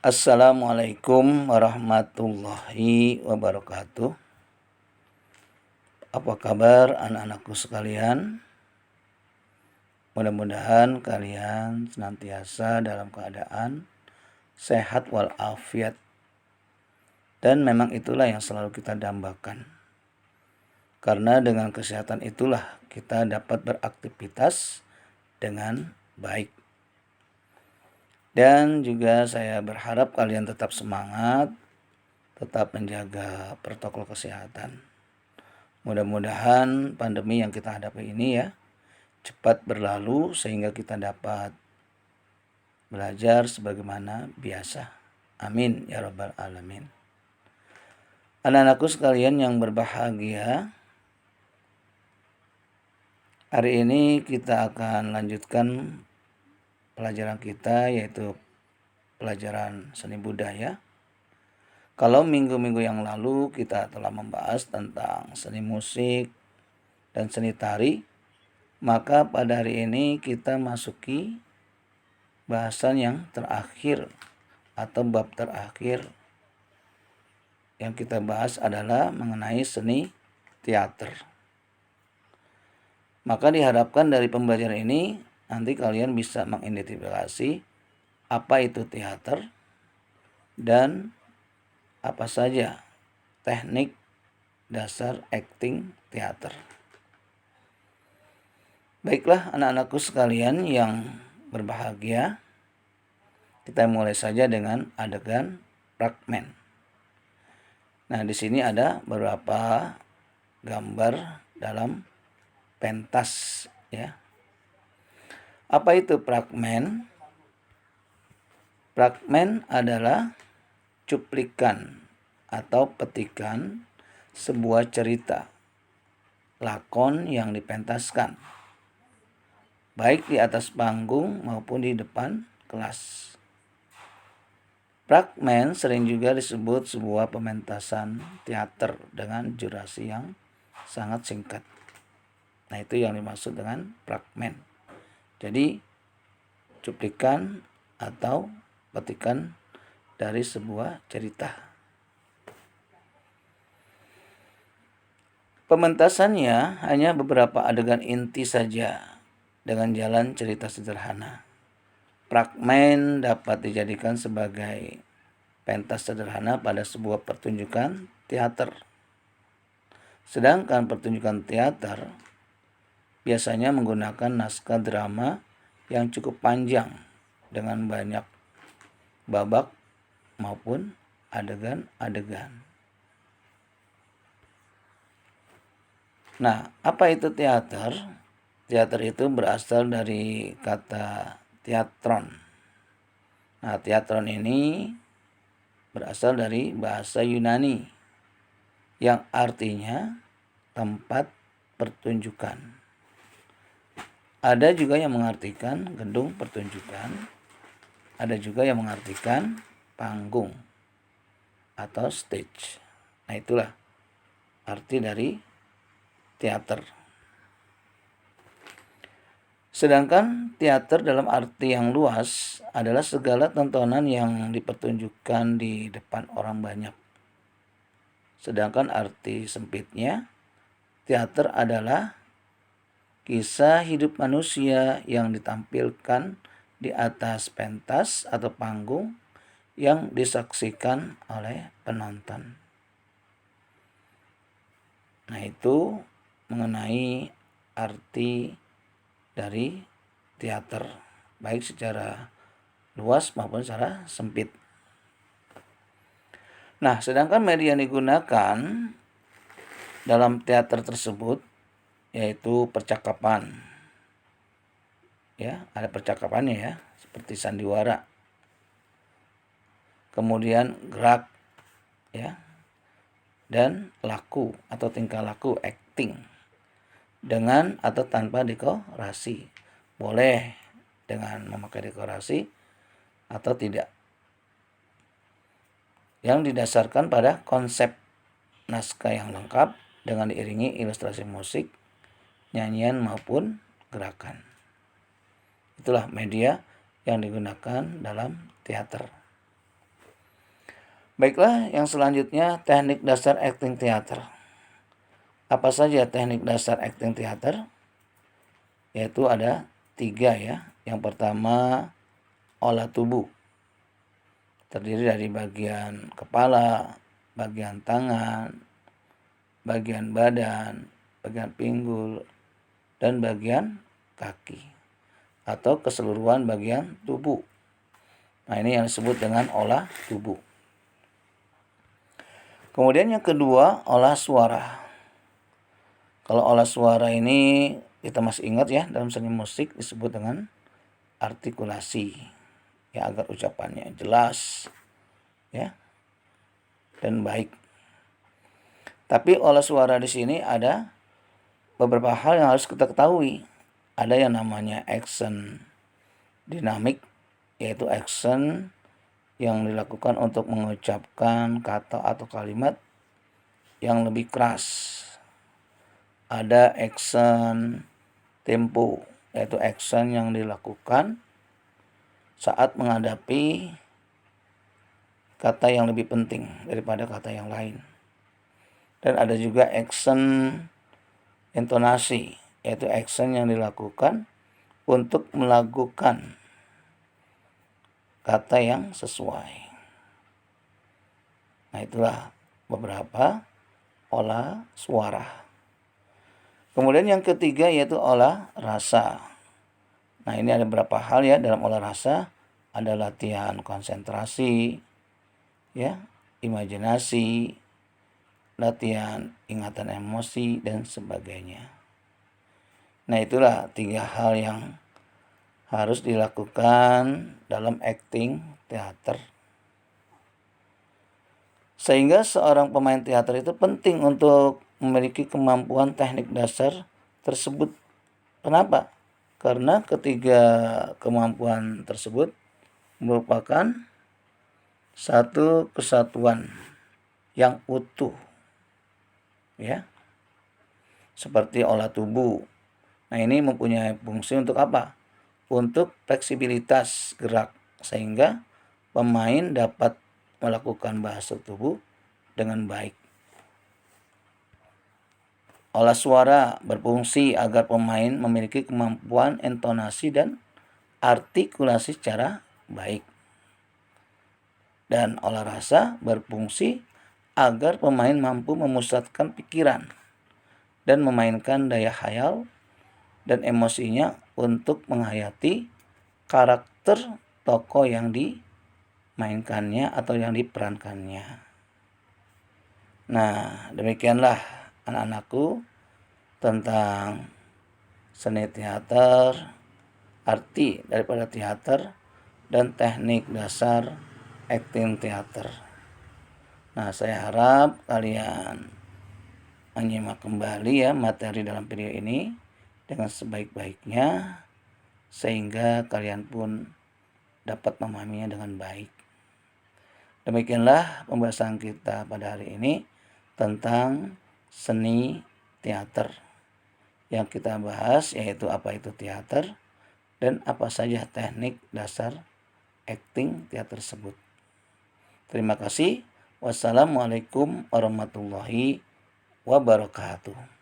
Assalamualaikum warahmatullahi wabarakatuh. Apa kabar anak-anakku sekalian? Mudah-mudahan kalian senantiasa dalam keadaan sehat walafiat. Dan memang itulah yang selalu kita dambakan. Karena dengan kesehatan itulah kita dapat beraktivitas dengan baik. Dan juga saya berharap kalian tetap semangat, tetap menjaga protokol kesehatan. Mudah-mudahan pandemi yang kita hadapi ini cepat berlalu sehingga kita dapat belajar sebagaimana biasa. Amin ya rabbal alamin. Anak-anakku sekalian yang berbahagia, hari ini kita akan lanjutkan pelajaran kita, yaitu pelajaran seni budaya. Kalau minggu-minggu yang lalu kita telah membahas tentang seni musik dan seni tari, maka pada hari ini kita masuki bahasan yang terakhir atau bab terakhir. Yang kita bahas adalah mengenai seni teater. Maka diharapkan dari pembelajaran ini nanti kalian bisa mengidentifikasi apa itu teater dan apa saja teknik dasar acting teater. Baiklah anak-anakku sekalian yang berbahagia, kita mulai saja dengan adegan fragmen. Nah, di sini ada beberapa gambar dalam pentas ya. Apa itu fragmen? Fragmen adalah cuplikan atau petikan sebuah cerita lakon yang dipentaskan, baik di atas panggung maupun di depan kelas. Fragmen sering juga disebut sebuah pementasan teater dengan durasi yang sangat singkat. Nah, itu yang dimaksud dengan fragmen. Jadi, cuplikan atau petikan dari sebuah cerita. Pementasannya hanya beberapa adegan inti saja dengan jalan cerita sederhana. Fragmen dapat dijadikan sebagai pentas sederhana pada sebuah pertunjukan teater. Sedangkan pertunjukan teater biasanya menggunakan naskah drama yang cukup panjang dengan banyak babak maupun adegan-adegan. Nah, apa itu teater? Teater itu berasal dari kata teatron. Nah, teatron ini berasal dari bahasa Yunani yang artinya tempat pertunjukan. Ada juga yang mengartikan gedung pertunjukan, ada juga yang mengartikan panggung atau stage. Nah, itulah arti dari teater. Sedangkan teater dalam arti yang luas adalah segala tontonan yang dipertunjukkan di depan orang banyak. Sedangkan arti sempitnya, teater adalah kisah hidup manusia yang ditampilkan di atas pentas atau panggung yang disaksikan oleh penonton. Nah, itu mengenai arti dari teater, baik secara luas maupun secara sempit. Nah, sedangkan media yang digunakan dalam teater tersebut yaitu percakapan. Ya, ada percakapannya ya, seperti sandiwara. Kemudian gerak ya. Dan laku atau tingkah laku acting dengan atau tanpa dekorasi. Boleh dengan memakai dekorasi atau tidak. Yang didasarkan pada konsep naskah yang lengkap dengan diiringi ilustrasi musik, nyanyian maupun gerakan. Itulah media yang digunakan dalam teater. Baiklah, yang selanjutnya teknik dasar acting teater. Apa saja teknik dasar acting teater? Yaitu ada 3 ya. Yang pertama, olah tubuh. Terdiri dari bagian kepala, bagian tangan, bagian badan, bagian pinggul, dan bagian kaki. Atau keseluruhan bagian tubuh. Nah, ini yang disebut dengan olah tubuh. Kemudian yang kedua, olah suara. Kalau olah suara ini kita masih ingat ya, dalam seni musik disebut dengan artikulasi. Ya, agar ucapannya jelas ya dan baik. Tapi olah suara di sini ada beberapa hal yang harus kita ketahui. Ada yang namanya action dinamik, yaitu action yang dilakukan untuk mengucapkan kata atau kalimat yang lebih keras. Ada action tempo, yaitu action yang dilakukan saat menghadapi kata yang lebih penting daripada kata yang lain. Dan ada juga action intonasi, yaitu action yang dilakukan untuk melakukan kata yang sesuai. Nah, itulah beberapa olah suara. Kemudian yang ketiga yaitu olah rasa. Nah, ini ada beberapa hal ya dalam olah rasa. Ada latihan konsentrasi, ya, imajinasi, latihan ingatan emosi, dan sebagainya. Nah, itulah 3 hal yang harus dilakukan dalam acting teater. Sehingga seorang pemain teater itu penting untuk memiliki kemampuan teknik dasar tersebut. Kenapa? Karena ketiga kemampuan tersebut merupakan satu kesatuan yang utuh, ya, seperti olah tubuh. Nah, ini mempunyai fungsi untuk apa? Untuk fleksibilitas gerak, sehingga pemain dapat melakukan bahasa tubuh dengan baik. Olah suara berfungsi agar pemain memiliki kemampuan intonasi dan artikulasi secara baik. Dan olah rasa berfungsi agar pemain mampu memusatkan pikiran dan memainkan daya khayal dan emosinya untuk menghayati karakter tokoh yang dimainkannya atau yang diperankannya. Nah, demikianlah anak-anakku tentang seni teater, arti daripada teater, dan teknik dasar acting teater. Nah, saya harap kalian menyimak kembali ya materi dalam video ini dengan sebaik-baiknya, sehingga kalian pun dapat memahaminya dengan baik. Demikianlah pembahasan kita pada hari ini tentang seni teater. Yang kita bahas yaitu apa itu teater dan apa saja teknik dasar acting teater tersebut. Terima kasih. Wassalamualaikum warahmatullahi wabarakatuh.